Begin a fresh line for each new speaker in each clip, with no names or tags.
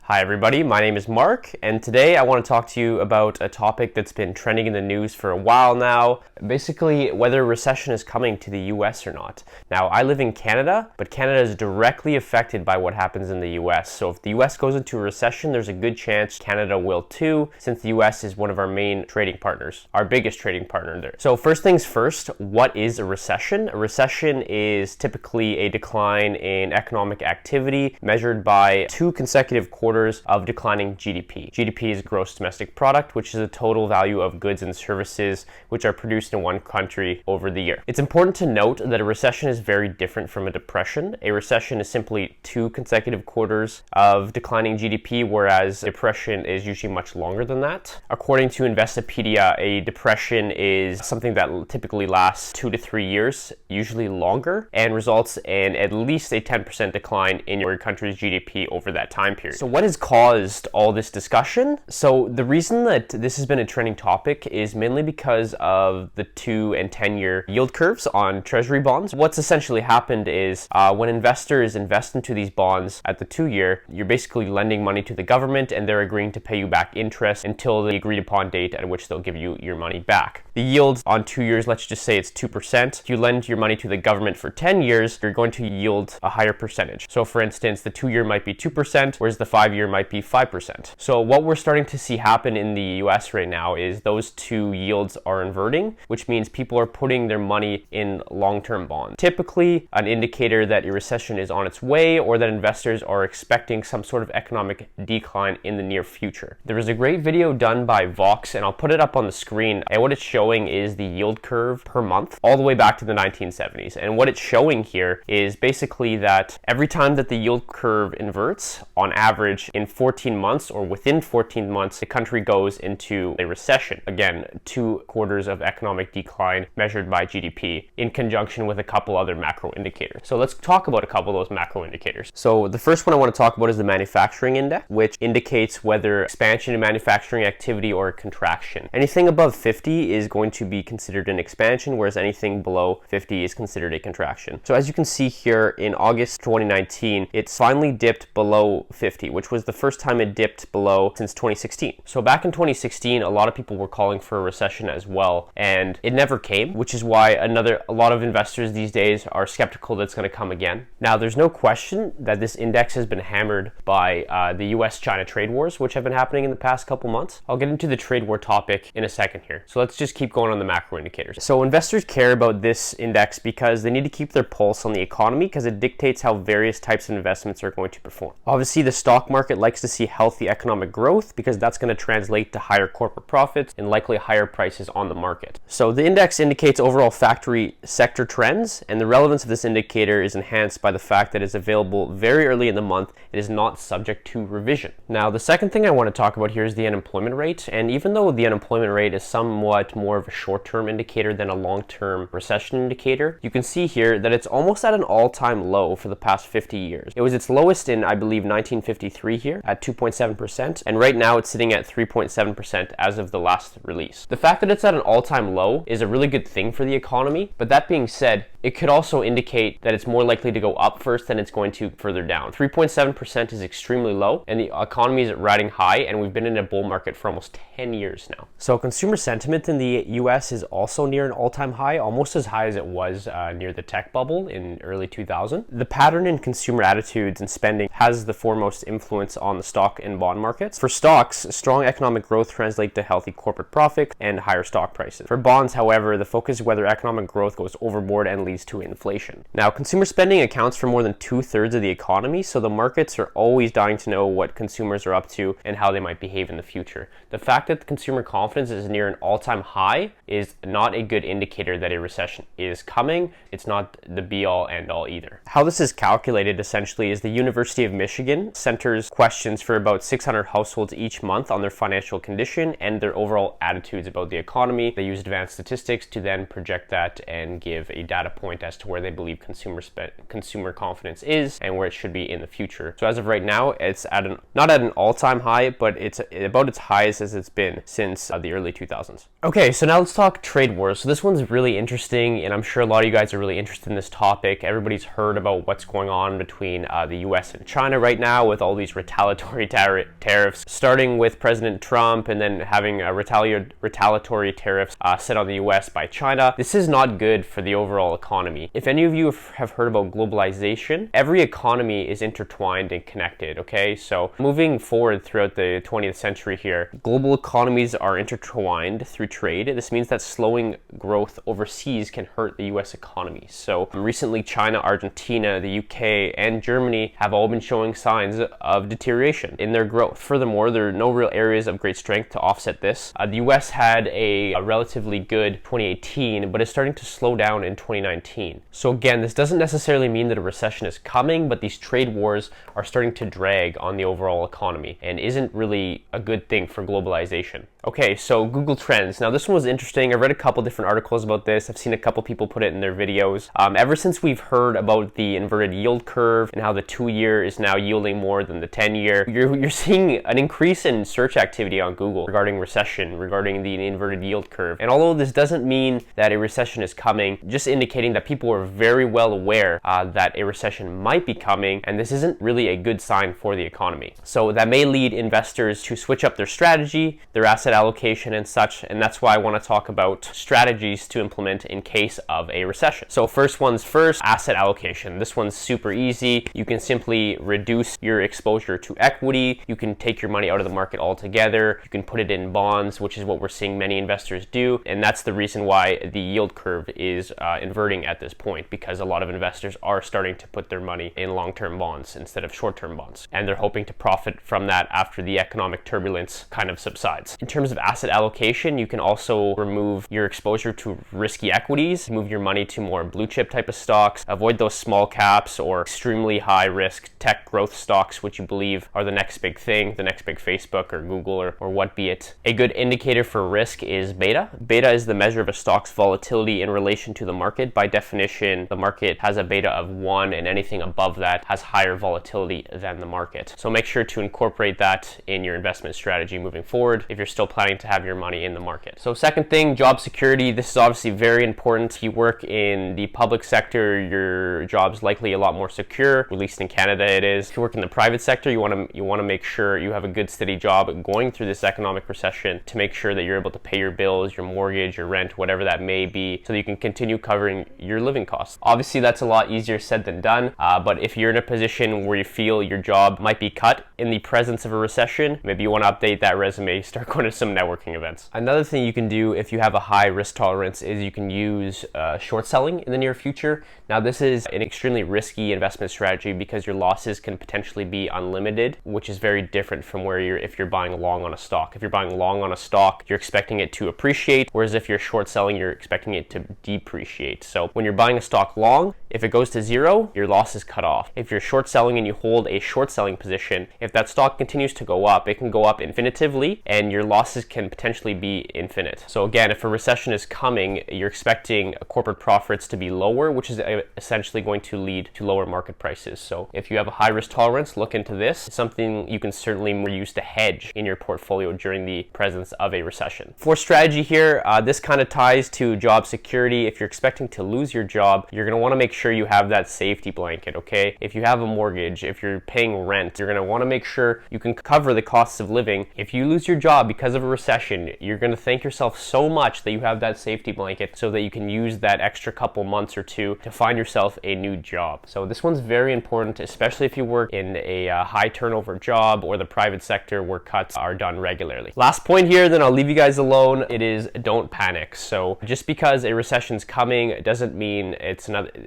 Hi everybody, my name is Mark, and today I want to talk to you about a topic that's been trending in the news for a while now. Basically, whether a recession is coming to the US or not. Now, I live in Canada, but Canada is directly affected by what happens in the US. So if the US goes into a recession, there's a good chance Canada will too, since the US is one of our main trading partners, our biggest trading partner there. So first things first, what is a recession? A recession is typically a decline in economic activity measured by 2 consecutive quarters of declining GDP. GDP is gross domestic product, which is the total value of goods and services which are produced in one country over the year. It's important to note that a recession is very different from a depression. A recession is simply 2 consecutive quarters of declining GDP, whereas depression is usually much longer than that. According to Investopedia, a depression is something that typically lasts 2 to 3 years, usually longer, and results in at least a 10% decline in your country's GDP over that time period. So what has caused all this discussion? So the reason that this has been a trending topic is mainly because of the 2 and 10-year yield curves on treasury bonds. What's essentially happened is when investors invest into these bonds at the 2-year, you're basically lending money to the government and they're agreeing to pay you back interest until the agreed upon date at which they'll give you your money back. The yield on 2 years, let's just say it's 2%. If you lend your money to the government for 10 years, you're going to yield a higher percentage. So for instance, the 2-year might be 2%, whereas the 5-year might be 5%. So what we're starting to see happen in the US right now is those 2 yields are inverting, which means people are putting their money in long-term bonds. Typically, an indicator that a recession is on its way or that investors are expecting some sort of economic decline in the near future. There was a great video done by Vox, and I'll put it up on the screen, and what it's showing is the yield curve per month all the way back to the 1970s. And what it's showing here is basically that every time that the yield curve inverts, on average in 14 months or within 14 months, the country goes into a recession. Again, 2 quarters of economic decline measured by GDP in conjunction with a couple other macro indicators. So let's talk about a couple of those macro indicators. So the first one I want to talk about is the manufacturing index, which indicates whether expansion in manufacturing activity or a contraction. Anything above 50 is going to be considered an expansion, whereas anything below 50 is considered a contraction. So as you can see here, in August 2019, it's finally dipped below 50, which was the first time it dipped below since 2016. So back in 2016, a lot of people were calling for a recession as well, and it never came, which is why a lot of investors these days are skeptical that it's going to come again. Now, there's no question that this index has been hammered by the US-China trade wars, which have been happening in the past couple months. I'll get into the trade war topic in a second here. So let's just keep going on the macro indicators. So investors care about this index because they need to keep their pulse on the economy because it dictates how various types of investments are going to perform. Obviously, the stock market likes to see healthy economic growth because that's going to translate to higher corporate profits and likely higher prices on the market. So the index indicates overall factory sector trends, and the relevance of this indicator is enhanced by the fact that it's available very early in the month. It is not subject to revision. Now, the second thing I want to talk about here is the unemployment rate, and even though the unemployment rate is somewhat more of a short-term indicator than a long-term recession indicator, you can see here that it's almost at an all-time low for the past 50 years. It was its lowest in, I believe, 1953 here at 2.7%, and right now it's sitting at 3.7% as of the last release. The fact that it's at an all-time low is a really good thing for the economy, but that being said, it could also indicate that it's more likely to go up first than it's going to further down. 3.7% is extremely low, and the economy is riding high, and we've been in a bull market for almost 10 years now. So consumer sentiment in the US is also near an all-time high, almost as high as it was near the tech bubble in early 2000. The pattern in consumer attitudes and spending has the foremost influence on the stock and bond markets. For stocks, strong economic growth translates to healthy corporate profit and higher stock prices. For bonds, however, the focus is whether economic growth goes overboard and leads to inflation. Now, consumer spending accounts for more than 2/3 of the economy, so the markets are always dying to know what consumers are up to and how they might behave in the future. The fact that consumer confidence is near an all-time high is not a good indicator that a recession is coming. It's not the be-all, end-all either. How this is calculated essentially is the University of Michigan centers questions for about 600 households each month on their financial condition and their overall attitudes about the economy. They use advanced statistics to then project that and give a data point as to where they believe consumer confidence is and where it should be in the future. So as of right now, it's not at an all-time high, but it's about its highest as it's been since the early 2000s. Okay, so now let's talk trade wars. So this one's really interesting, and I'm sure a lot of you guys are really interested in this topic. Everybody's heard about what's going on between the US and China right now with all these retaliatory tariffs, starting with President Trump and then having retaliatory tariffs set on the US by China. This is not good for the overall economy. If any of you have heard about globalization, every economy is intertwined and connected, okay? So moving forward throughout the 20th century here, global economies are intertwined through trade. This means that slowing growth overseas can hurt the US economy. So recently, China, Argentina, the UK, and Germany have all been showing signs of deterioration in their growth. Furthermore, there are no real areas of great strength to offset this. The US had a relatively good 2018, but is starting to slow down in 2019. So again, this doesn't necessarily mean that a recession is coming, but these trade wars are starting to drag on the overall economy and isn't really a good thing for globalization. Okay, so Google Trends. Now this one was interesting. I've read a couple different articles about this. I've seen a couple people put it in their videos. Ever since we've heard about the inverted yield curve and how the 2-year is now yielding more than the 10-year, you're seeing an increase in search activity on Google regarding recession, regarding the inverted yield curve. And although this doesn't mean that a recession is coming, just indicating that people are very well aware that a recession might be coming, and this isn't really a good sign for the economy. So that may lead investors to switch up their strategy, their asset allocation and such, and that's why I want to talk about strategies to implement in case of a recession. So first one's first, asset allocation. This one's super easy. You can simply reduce your exposure to equity. You can take your money out of the market altogether. You can put it in bonds, which is what we're seeing many investors do, and that's the reason why the yield curve is inverting at this point, because a lot of investors are starting to put their money in long-term bonds instead of short-term bonds, and they're hoping to profit from that after the economic turbulence kind of subsides. In terms of asset allocation, you can also remove your exposure to risky equities, move your money to more blue chip type of stocks, avoid those small caps or extremely high risk tech growth stocks, which you believe are the next big thing, the next big Facebook or Google or what be it. A good indicator for risk is beta. Beta is the measure of a stock's volatility in relation to the market. By definition, the market has a beta of 1, and anything above that has higher volatility than the market. So make sure to incorporate that in your investment strategy moving forward if you're still planning to have your money in the market. So second thing, job security. This is obviously very important. If you work in the public sector, your job's likely a lot more secure, at least in Canada it is. If you work in the private sector, you want to make sure you have a good steady job going through this economic recession to make sure that you're able to pay your bills, your mortgage, your rent, whatever that may be, so that you can continue covering your living costs. Obviously that's a lot easier said than done, but if you're in a position where you feel your job might be cut in the presence of a recession, maybe you want to update that resume, start going to some networking events. Another thing you can do if you have a high risk tolerance is you can use short selling in the near future. Now this is an extremely risky investment strategy because your losses can potentially be unlimited, which is very different from if you're buying long on a stock. If you're buying long on a stock, you're expecting it to appreciate, whereas if you're short selling, you're expecting it to depreciate. So when you're buying a stock long, if it goes to 0, your loss is cut off. If you're short selling and you hold a short selling position, if that stock continues to go up, it can go up infinitively and your losses can potentially be infinite. So again, if a recession is coming, you're expecting corporate profits to be lower, which is essentially going to lead to lower market prices. So if you have a high risk tolerance, look into this. It's something you can certainly use to hedge in your portfolio during the presence of a recession. For strategy here, this kind of ties to job security. If you're expecting to lose your job, you're going to want to make sure you have that safety blanket, okay? If you have a mortgage, if you're paying rent, you're going to want to make sure you can cover the costs of living. If you lose your job because of a recession, you're going to thank yourself so much that you have that safety blanket so that you can use that extra couple months or two to find yourself a new job. So this one's very important, especially if you work in a high turnover job or the private sector where cuts are done regularly. Last point here, then I'll leave you guys alone. It is don't panic. So just because a recession's coming doesn't mean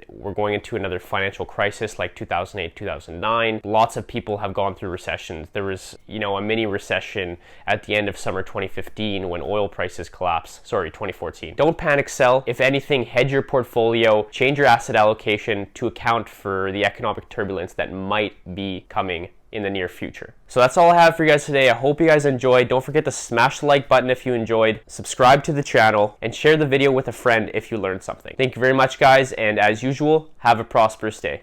we're going into another financial crisis like 2008, 2009. Lots of people have gone through recessions. There was, a mini recession at the end of summer 2015 when oil prices collapsed. 2014. Don't panic sell. If anything, hedge your portfolio, change your asset allocation to account for the economic turbulence that might be coming in the near future. So that's all I have for you guys today. I hope you guys enjoyed. Don't forget to smash the like button if you enjoyed, subscribe to the channel, and share the video with a friend if you learned something. Thank you very much, guys, and as usual, have a prosperous day.